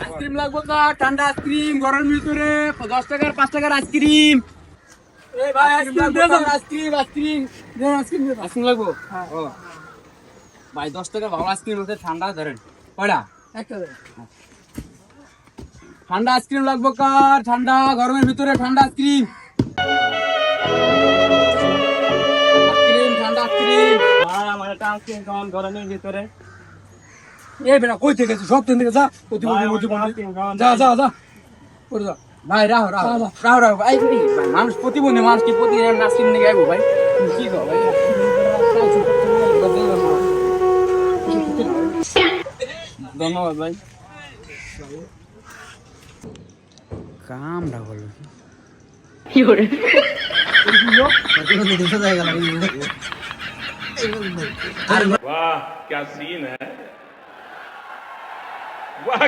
Ice cream লাগবে তো, ঠান্ডা আইসক্রিম গরমের ভিতরে 10 টাকার 5 টাকার আইসক্রিম। এই ভাই আইসক্রিম দে দাও, আইসক্রিম আইসক্রিম দে, আইসক্রিম দে, আইসক্রিম লাগবে। ও ভাই 10 টাকা ভালো আইসক্রিম আছে, ঠান্ডা ধরেন কয়টা? একটা দেন। ঠান্ডা আইসক্রিম লাগবে কার? ঠান্ডা গরমের ভিতরে ঠান্ডা আইসক্রিম, আইসক্রিম ঠান্ডা আইসক্রিম। আমার একটা আইসক্রিম খাওয়ান গরমের ভিতরে। এই বেটা কই থেকে সব তিন থেকে যা, যা যা যা করে যা ভাই। রাহো রাহো রাহো রাহো ভাই, ভাই মানুষ প্রতিবন্ধী মানুষ কি প্রতিদিন নাচকিন নিয়ে গাইবো ভাই? তুমি কি কও ভাই? ধন্যবাদ ভাই। কামটা হলো কি করে वाह क्या सीन है वाह।